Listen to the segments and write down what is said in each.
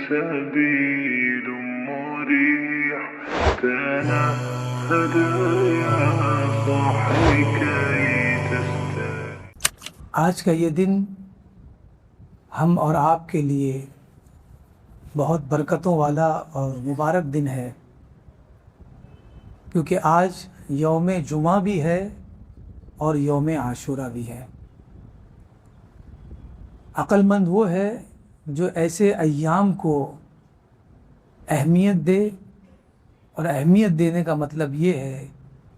سبيل مريح تنهد يا صاحي كي تستريح. آج کا یہ دن ہم اور آپ کے لیے بہت برکتوں والا اور مبارک دن ہے، کیونکہ آج یوم جمعہ بھی ہے اور یوم عاشورہ بھی ہے۔ عقل مند وہ ہے جو ایسے ایام کو اہمیت دے، اور اہمیت دینے کا مطلب یہ ہے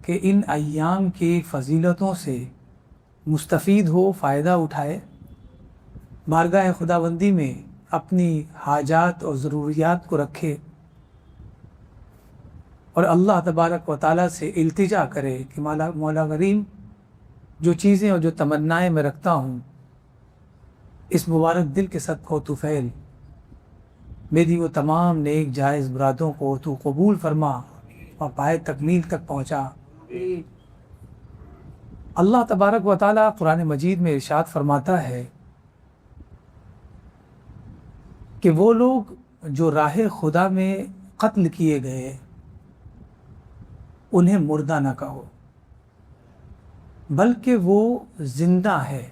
کہ ان ایام کی فضیلتوں سے مستفید ہو، فائدہ اٹھائے، بارگاہ خداوندی میں اپنی حاجات اور ضروریات کو رکھے اور اللہ تبارک و تعالیٰ سے التجا کرے کہ مولا کریم، جو چیزیں اور جو تمنائیں میں رکھتا ہوں اس مبارک دل کے صدقہ تو فعل، میری وہ تمام نیک جائز مرادوں کو تو قبول فرما اور پائے تکمیل تک پہنچا۔ اللہ تبارک و تعالیٰ قرآن مجید میں ارشاد فرماتا ہے کہ وہ لوگ جو راہ خدا میں قتل کیے گئے انہیں مردہ نہ کہو، بلکہ وہ زندہ ہے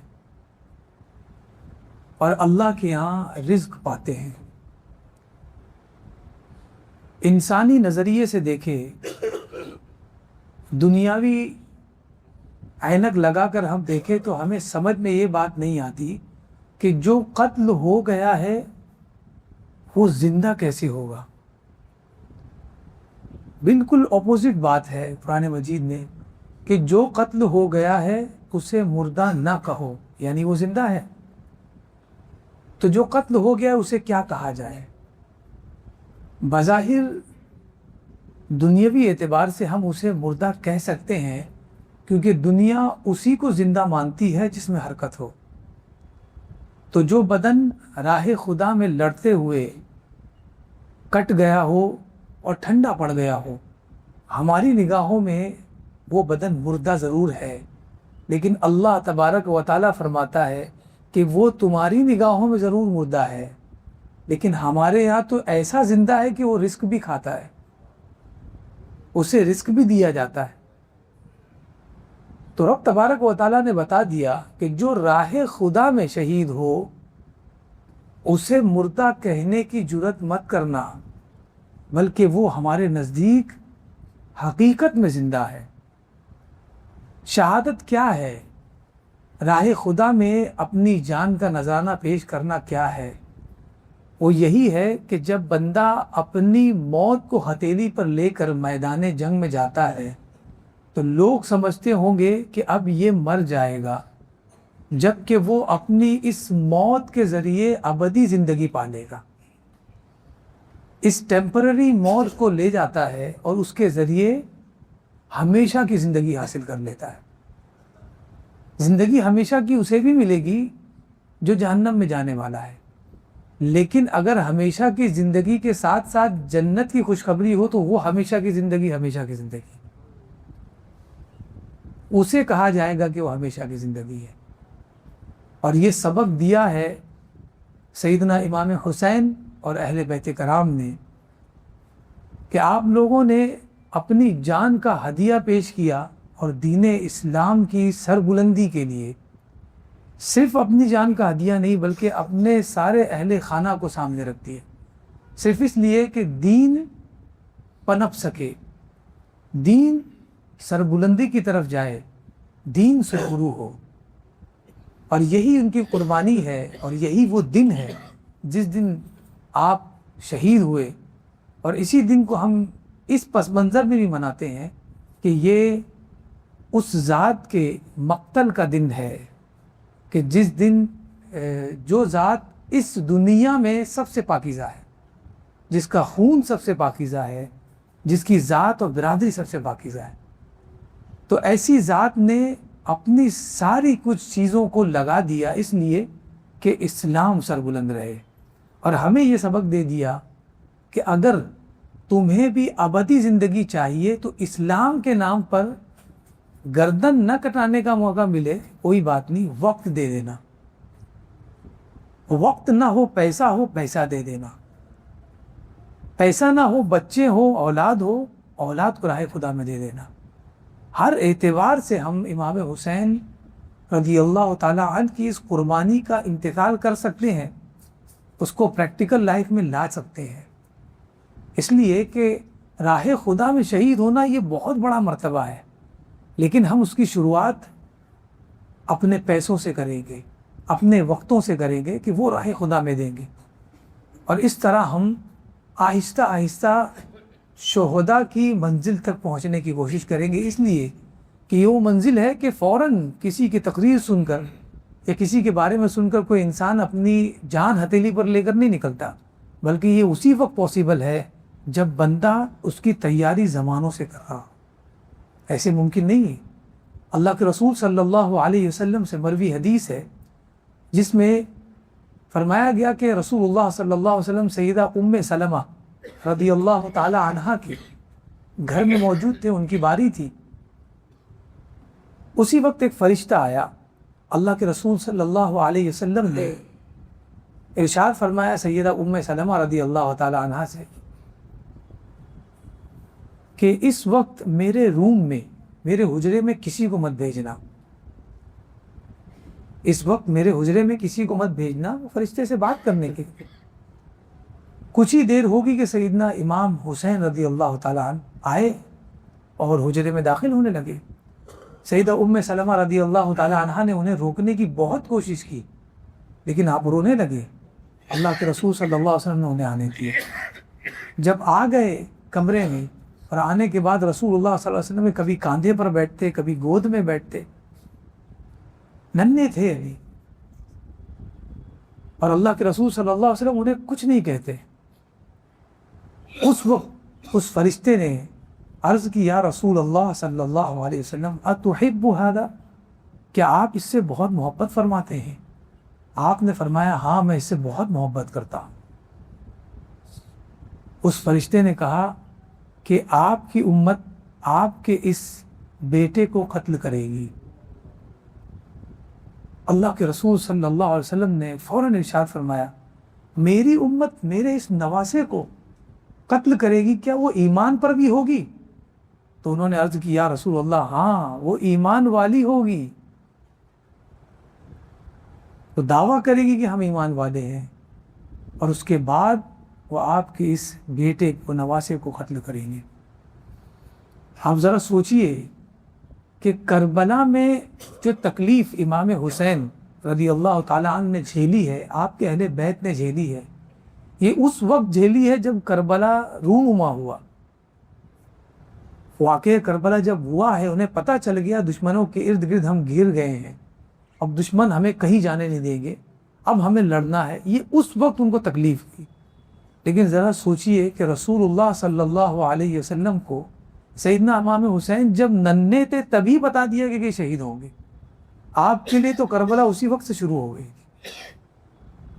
اور اللہ کے ہاں رزق پاتے ہیں۔ انسانی نظریے سے دیکھے، دنیاوی عینک لگا کر ہم دیکھیں تو ہمیں سمجھ میں یہ بات نہیں آتی کہ جو قتل ہو گیا ہے وہ زندہ کیسے ہوگا۔ بالکل اپوزٹ بات ہے قرآن مجید میں کہ جو قتل ہو گیا ہے اسے مردہ نہ کہو، یعنی وہ زندہ ہے۔ تو جو قتل ہو گیا اسے کیا کہا جائے؟ بظاہر دنیاوی اعتبار سے ہم اسے مردہ کہہ سکتے ہیں، کیونکہ دنیا اسی کو زندہ مانتی ہے جس میں حرکت ہو۔ تو جو بدن راہ خدا میں لڑتے ہوئے کٹ گیا ہو اور ٹھنڈا پڑ گیا ہو، ہماری نگاہوں میں وہ بدن مردہ ضرور ہے، لیکن اللہ تبارک و تعالیٰ فرماتا ہے کہ وہ تمہاری نگاہوں میں ضرور مردہ ہے، لیکن ہمارے یہاں تو ایسا زندہ ہے کہ وہ رزق بھی کھاتا ہے، اسے رزق بھی دیا جاتا ہے۔ تو رب تبارک و تعالیٰ نے بتا دیا کہ جو راہ خدا میں شہید ہو اسے مردہ کہنے کی جرات مت کرنا، بلکہ وہ ہمارے نزدیک حقیقت میں زندہ ہے۔ شہادت کیا ہے؟ راہ خدا میں اپنی جان کا نذرانہ پیش کرنا کیا ہے؟ وہ یہی ہے کہ جب بندہ اپنی موت کو ہتھیلی پر لے کر میدان جنگ میں جاتا ہے تو لوگ سمجھتے ہوں گے کہ اب یہ مر جائے گا، جبکہ وہ اپنی اس موت کے ذریعے ابدی زندگی پالے گا۔ اس ٹیمپرری موت کو لے جاتا ہے اور اس کے ذریعے ہمیشہ کی زندگی حاصل کر لیتا ہے۔ زندگی ہمیشہ کی اسے بھی ملے گی جو جہنم میں جانے والا ہے، لیکن اگر ہمیشہ کی زندگی کے ساتھ ساتھ جنت کی خوشخبری ہو تو وہ ہمیشہ کی زندگی اسے کہا جائے گا کہ وہ ہمیشہ کی زندگی ہے۔ اور یہ سبق دیا ہے سیدنا امام حسین اور اہل بیت کرام نے کہ آپ لوگوں نے اپنی جان کا ہدیہ پیش کیا اور دین اسلام کی سربلندی کے لیے صرف اپنی جان کا ہدیہ نہیں بلکہ اپنے سارے اہل خانہ کو سامنے رکھ دیا، صرف اس لیے کہ دین پنپ سکے، دین سربلندی کی طرف جائے، دین سرخرو ہو۔ اور یہی ان کی قربانی ہے، اور یہی وہ دن ہے جس دن آپ شہید ہوئے، اور اسی دن کو ہم اس پس منظر میں بھی مناتے ہیں کہ یہ اس ذات کے مقتل کا دن ہے کہ جس دن جو ذات اس دنیا میں سب سے پاکیزہ ہے، جس کا خون سب سے پاکیزہ ہے، جس کی ذات اور برادری سب سے پاکیزہ ہے، تو ایسی ذات نے اپنی ساری کچھ چیزوں کو لگا دیا اس لیے کہ اسلام سربلند رہے، اور ہمیں یہ سبق دے دیا کہ اگر تمہیں بھی ابدی زندگی چاہیے تو اسلام کے نام پر گردن نہ کٹانے کا موقع ملے کوئی بات نہیں، وقت دے دینا، وقت نہ ہو پیسہ دے دینا، پیسہ نہ ہو، بچے ہو، اولاد ہو، اولاد کو راہ خدا میں دے دینا۔ ہر اعتبار سے ہم امام حسین رضی اللہ تعالی عنہ کی اس قربانی کا امتثال کر سکتے ہیں، اس کو پریکٹیکل لائف میں لا سکتے ہیں۔ اس لیے کہ راہ خدا میں شہید ہونا یہ بہت بڑا مرتبہ ہے، لیکن ہم اس کی شروعات اپنے پیسوں سے کریں گے، اپنے وقتوں سے کریں گے کہ وہ راہ خدا میں دیں گے، اور اس طرح ہم آہستہ آہستہ شہداء کی منزل تک پہنچنے کی کوشش کریں گے۔ اس لیے کہ یہ وہ منزل ہے کہ فوراً کسی کی تقریر سن کر یا کسی کے بارے میں سن کر کوئی انسان اپنی جان ہتھیلی پر لے کر نہیں نکلتا، بلکہ یہ اسی وقت پاسبل ہے جب بندہ اس کی تیاری زمانوں سے کر رہا۔ ایسے ممکن نہیں ہے۔ اللہ کے رسول صلی اللہ علیہ وسلم سے مروی حدیث ہے جس میں فرمایا گیا کہ رسول اللہ صلی اللہ علیہ وسلم سیدہ ام سلمہ رضی اللہ تعالی عنہا کے گھر میں موجود تھے، ان کی باری تھی۔ اسی وقت ایک فرشتہ آیا، اللہ کے رسول صلی اللہ علیہ وسلم نے ارشاد فرمایا سیدہ ام سلمہ رضی اللہ تعالی عنہا سے کہ اس وقت میرے روم میں، میرے حجرے میں کسی کو مت بھیجنا، اس وقت میرے حجرے میں کسی کو مت بھیجنا، فرشتے سے بات کرنے کے۔ کچھ ہی دیر ہوگی کہ سیدنا امام حسین رضی اللہ تعالیٰ عنہ آئے اور حجرے میں داخل ہونے لگے۔ سیدہ ام سلمہ رضی اللہ تعالیٰ عنہ نے انہیں روکنے کی بہت کوشش کی، لیکن آپ رونے لگے۔ اللہ کے رسول صلی اللہ علیہ وسلم نے انہیں آنے دیا۔ جب آ گئے کمرے میں اور آنے کے بعد رسول اللہ صلی اللہ علیہ وسلم کبھی کاندھے پر بیٹھتے، کبھی گود میں بیٹھتے، ننھے تھے ابھی، اور اللہ کے رسول صلی اللہ علیہ وسلم انہیں کچھ نہیں کہتے۔ اس وقت اس فرشتے نے عرض کی، یا رسول اللہ صلی اللہ علیہ وسلم اتحب ھذا، کیا آپ اس سے بہت محبت فرماتے ہیں؟ آپ نے فرمایا ہاں میں اس سے بہت محبت کرتا ہوں۔ اس فرشتے نے کہا کہ آپ کی امت آپ کے اس بیٹے کو قتل کرے گی۔ اللہ کے رسول صلی اللہ علیہ وسلم نے فوراً ارشاد فرمایا میری امت میرے اس نواسے کو قتل کرے گی، کیا وہ ایمان پر بھی ہوگی؟ تو انہوں نے عرض کی یا رسول اللہ ہاں وہ ایمان والی ہوگی، تو دعویٰ کرے گی کہ ہم ایمان والے ہیں، اور اس کے بعد وہ آپ کے اس بیٹے کو، نواسے کو قتل کریں گے۔ آپ ذرا سوچئے کہ کربلا میں جو تکلیف امام حسین رضی اللہ تعالیٰ عنہ نے جھیلی ہے، آپ کے اہل بیت نے جھیلی ہے، یہ اس وقت جھیلی ہے جب کربلا رونما ہوا۔ واقعہ کربلا جب ہوا ہے، انہیں پتہ چل گیا دشمنوں کے ارد گرد ہم گھر گئے ہیں، اب دشمن ہمیں کہیں جانے نہیں دیں گے، اب ہمیں لڑنا ہے، یہ اس وقت ان کو تکلیف تھی۔ لیکن ذرا سوچئے کہ رسول اللہ صلی اللہ علیہ وسلم کو سیدنا امام حسین جب ننھے تھے تبھی بتا دیا کہ شہید ہوں گے، آپ کے لیے تو کربلا اسی وقت سے شروع ہو گئی۔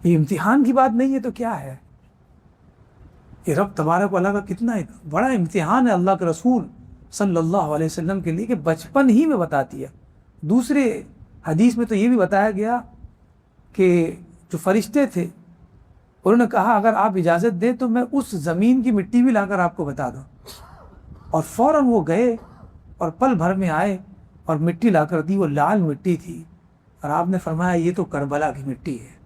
یہ امتحان کی بات نہیں ہے تو کیا ہے؟ یہ رب تبارک و تعالیٰ کا کتنا بڑا امتحان ہے اللہ کے رسول صلی اللہ علیہ وسلم کے لیے کہ بچپن ہی میں بتا دیا۔ دوسرے حدیث میں تو یہ بھی بتایا گیا کہ جو فرشتے تھے انہوں نے کہا اگر آپ اجازت دیں تو میں اس زمین کی مٹی بھی لا کر آپ کو بتا دوں، اور فوراً وہ گئے اور پل بھر میں آئے اور مٹی لا کر دی، وہ لال مٹی تھی، اور آپ نے فرمایا یہ تو کربلا کی مٹی ہے۔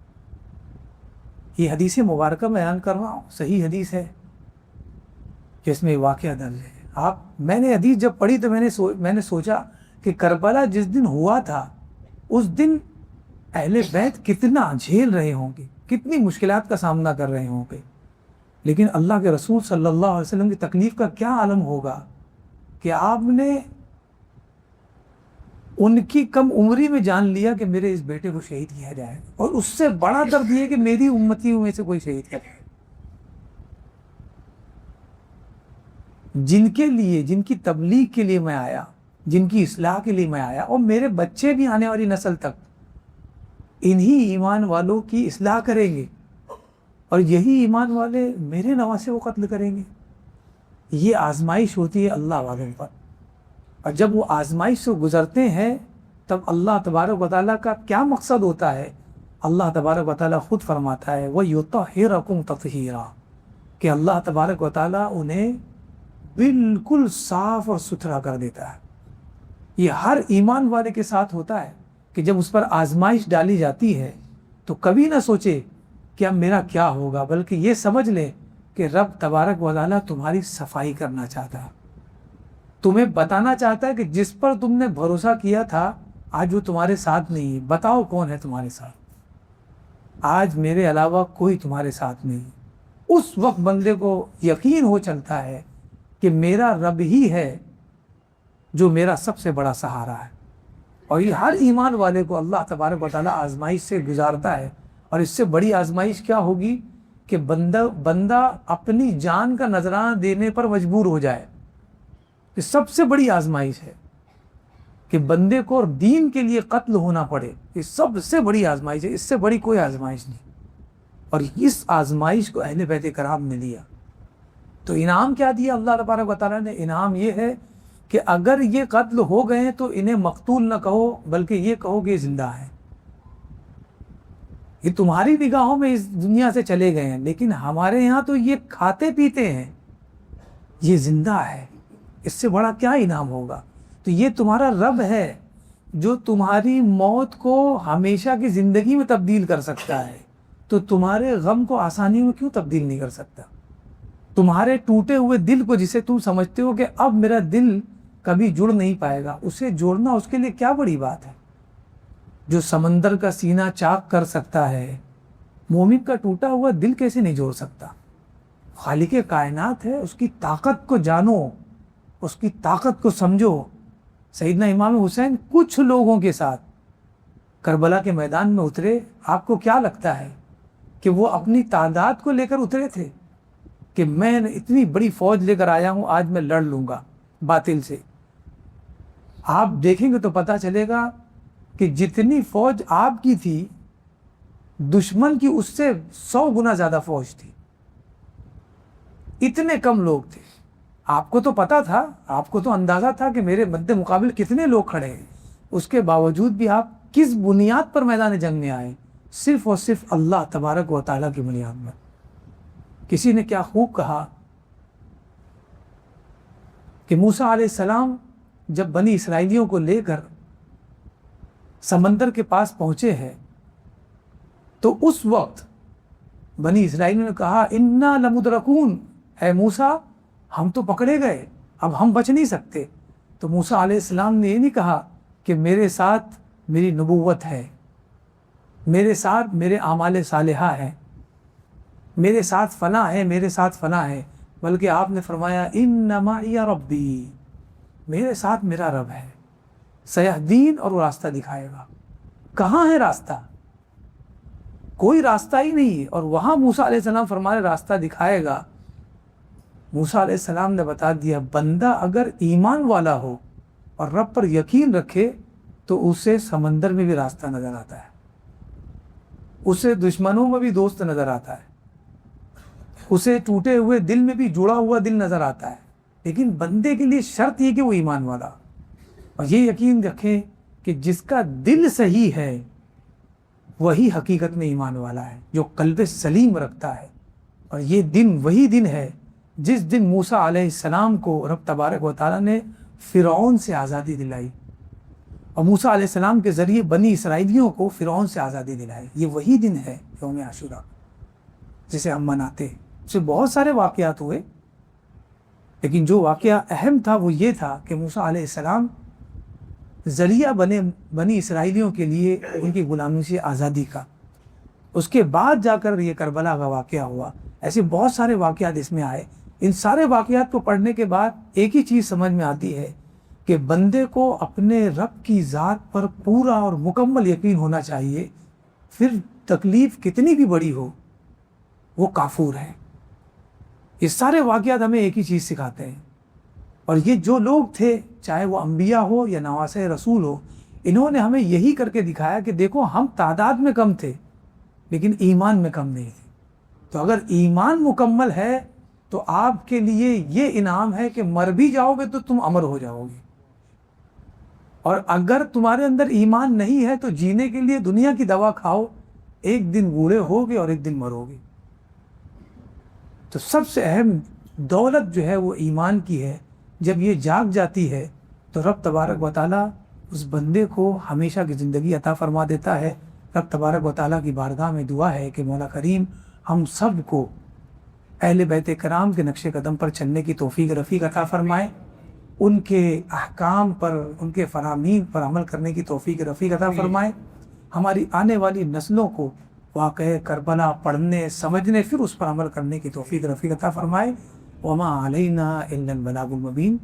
یہ حدیث مبارکہ بیان کر رہا ہوں، صحیح حدیث ہے جس میں واقعہ درج ہے۔ میں نے حدیث جب پڑھی تو میں نے سوچا کہ کربلا جس دن ہوا تھا اس دن اہل بیت کتنا جھیل رہے ہوں گے، کتنی مشکلات کا سامنا کر رہے ہوں گے، لیکن اللہ کے رسول صلی اللہ علیہ وسلم کی تکلیف کا کیا عالم ہوگا کہ آپ نے ان کی کم عمری میں جان لیا کہ میرے اس بیٹے کو شہید کیا جائے، اور اس سے بڑا درد یہ کہ میری امتیوں میں سے کوئی شہید کرے، جن کے لیے، جن کی تبلیغ کے لیے میں آیا، جن کی اصلاح کے لیے میں آیا، اور میرے بچے بھی آنے والی نسل تک انہی ایمان والوں کی اصلاح کریں گے، اور یہی ایمان والے میرے نواسے کو قتل کریں گے۔ یہ آزمائش ہوتی ہے اللہ والوں پر، اور جب وہ آزمائش سے گزرتے ہیں تب اللہ تبارک و تعالیٰ کا کیا مقصد ہوتا ہے؟ اللہ تبارک و تعالیٰ خود فرماتا ہے وَيُطَهِّرَكُمْ تَطْهِيرًا، کہ اللہ تبارک و تعالیٰ انہیں بالکل صاف اور ستھرا کر دیتا ہے۔ یہ ہر ایمان والے کے ساتھ ہوتا ہے کہ جب اس پر آزمائش ڈالی جاتی ہے تو کبھی نہ سوچے کہ اب میرا کیا ہوگا، بلکہ یہ سمجھ لے کہ رب تبارک و تعالیٰ تمہاری صفائی کرنا چاہتا ہے، تمہیں بتانا چاہتا ہے کہ جس پر تم نے بھروسہ کیا تھا آج وہ تمہارے ساتھ نہیں ہے، بتاؤ کون ہے تمہارے ساتھ، آج میرے علاوہ کوئی تمہارے ساتھ نہیں۔ اس وقت بندے کو یقین ہو چلتا ہے کہ میرا رب ہی ہے جو میرا سب سے بڑا سہارا ہے۔ اور یہ ہر ایمان والے کو اللہ تبارک و تعالیٰ آزمائش سے گزارتا ہے، اور اس سے بڑی آزمائش کیا ہوگی کہ بندہ اپنی جان کا نذرانہ دینے پر مجبور ہو جائے۔ یہ سب سے بڑی آزمائش ہے کہ بندے کو دین کے لیے قتل ہونا پڑے، یہ سب سے بڑی آزمائش ہے، اس سے بڑی کوئی آزمائش نہیں۔ اور اس آزمائش کو اہل بیت کرام نے لیا، تو انعام کیا دیا اللہ تبارک و تعالیٰ نے؟ انعام یہ ہے کہ اگر یہ قتل ہو گئے تو انہیں مقتول نہ کہو، بلکہ یہ کہو کہ یہ زندہ ہے۔ یہ تمہاری نگاہوں میں اس دنیا سے چلے گئے ہیں، لیکن ہمارے یہاں تو یہ کھاتے پیتے ہیں، یہ زندہ ہے، اس سے بڑا کیا انعام ہوگا؟ تو یہ تمہارا رب ہے جو تمہاری موت کو ہمیشہ کی زندگی میں تبدیل کر سکتا ہے، تو تمہارے غم کو آسانی میں کیوں تبدیل نہیں کر سکتا؟ تمہارے ٹوٹے ہوئے دل کو، جسے تم سمجھتے ہو کہ اب میرا دل کبھی جڑ نہیں پائے گا، اسے جوڑنا اس کے لیے کیا بڑی بات ہے؟ جو سمندر کا سینہ چاک کر سکتا ہے، مومن کا ٹوٹا ہوا دل کیسے نہیں جوڑ سکتا؟ خالق کائنات ہے، اس کی طاقت کو جانو، اس کی طاقت کو سمجھو۔ سیدنا امام حسین کچھ لوگوں کے ساتھ کربلا کے میدان میں اترے، آپ کو کیا لگتا ہے کہ وہ اپنی تعداد کو لے کر اترے تھے کہ میں اتنی بڑی فوج لے کر آیا ہوں، آج میں لڑ لوں گا باطل سے؟ آپ دیکھیں گے تو پتہ چلے گا کہ جتنی فوج آپ کی تھی، دشمن کی اس سے 100 گنا زیادہ فوج تھی، اتنے کم لوگ تھے۔ آپ کو تو پتا تھا، آپ کو تو اندازہ تھا کہ میرے مد مقابل کتنے لوگ کھڑے ہیں، اس کے باوجود بھی آپ کس بنیاد پر میدان جنگ میں آئے؟ صرف اور صرف اللہ تبارک و تعالیٰ کی بنیاد میں۔ کسی نے کیا خوب کہا کہ موسیٰ علیہ السلام جب بنی اسرائیلیوں کو لے کر سمندر کے پاس پہنچے ہیں تو اس وقت بنی اسرائیلیوں نے کہا انا لمدرکون، اے موسیٰ ہم تو پکڑے گئے، اب ہم بچ نہیں سکتے۔ تو موسیٰ علیہ السلام نے یہ نہیں کہا کہ میرے ساتھ میری نبوت ہے، میرے ساتھ میرے اعمال صالحہ ہیں، میرے ساتھ فلاں ہے، میرے ساتھ فلاں ہے، بلکہ آپ نے فرمایا ان معی ربی، میرے ساتھ میرا رب ہے، سیہدین، اور وہ راستہ دکھائے گا۔ کہاں ہے راستہ؟ کوئی راستہ ہی نہیں ہے، اور وہاں موسیٰ علیہ السلام فرمائے راستہ دکھائے گا۔ موسیٰ علیہ السلام نے بتا دیا بندہ اگر ایمان والا ہو اور رب پر یقین رکھے تو اسے سمندر میں بھی راستہ نظر آتا ہے، اسے دشمنوں میں بھی دوست نظر آتا ہے، اسے ٹوٹے ہوئے دل میں بھی جڑا ہوا دل نظر آتا ہے۔ لیکن بندے کے لیے شرط یہ کہ وہ ایمان والا، اور یہ یقین رکھیں کہ جس کا دل صحیح ہے وہی حقیقت میں ایمان والا ہے، جو قلب سلیم رکھتا ہے۔ اور یہ دن وہی دن ہے جس دن موسیٰ علیہ السلام کو رب تبارک و تعالیٰ نے فرعون سے آزادی دلائی، اور موسیٰ علیہ السلام کے ذریعے بنی اسرائیلیوں کو فرعون سے آزادی دلائی۔ یہ وہی دن ہے یوم عاشوراء جسے ہم مناتے ہیں۔ اس سے بہت سارے واقعات ہوئے، لیکن جو واقعہ اہم تھا وہ یہ تھا کہ موسیٰ علیہ السلام ذریعہ بنے بنی اسرائیلیوں کے لیے ان کی غلامی سے آزادی کا۔ اس کے بعد جا کر یہ کربلا کا واقعہ ہوا۔ ایسے بہت سارے واقعات اس میں آئے۔ ان سارے واقعات کو پڑھنے کے بعد ایک ہی چیز سمجھ میں آتی ہے کہ بندے کو اپنے رب کی ذات پر پورا اور مکمل یقین ہونا چاہیے، پھر تکلیف کتنی بھی بڑی ہو وہ کافور ہے۔ یہ سارے واقعات ہمیں ایک ہی چیز سکھاتے ہیں، اور یہ جو لوگ تھے، چاہے وہ انبیاء ہو یا نواسۂ رسول ہو، انہوں نے ہمیں یہی کر کے دکھایا کہ دیکھو ہم تعداد میں کم تھے لیکن ایمان میں کم نہیں تھے۔ تو اگر ایمان مکمل ہے تو آپ کے لیے یہ انعام ہے کہ مر بھی جاؤ گے تو تم امر ہو جاؤ گے، اور اگر تمہارے اندر ایمان نہیں ہے تو جینے کے لیے دنیا کی دوا کھاؤ، ایک دن بوڑھے ہوگے اور ایک دن مرو گے۔ تو سب سے اہم دولت جو ہے وہ ایمان کی ہے. جب یہ جاگ جاتی ہے تو رب تبارک و تعالیٰ اس بندے کو ہمیشہ کی زندگی عطا فرما دیتا ہے. رب تبارک و تعالیٰ کی بارگاہ میں دعا ہے کہ مولا کریم ہم سب کو اہل بیت کرام کے نقش قدم پر چلنے کی توفیق رفیق عطا فرمائے، ان کے احکام پر، ان کے فرامین پر عمل کرنے کی توفیق رفیق عطا فرمائے. ہماری آنے والی نسلوں کو واقعہ کربلا پڑھنے، سمجھنے، پھر اس پر عمل کرنے کی توفیق رفیق عطا فرمائے. وما علینا الا البلاغ المبین.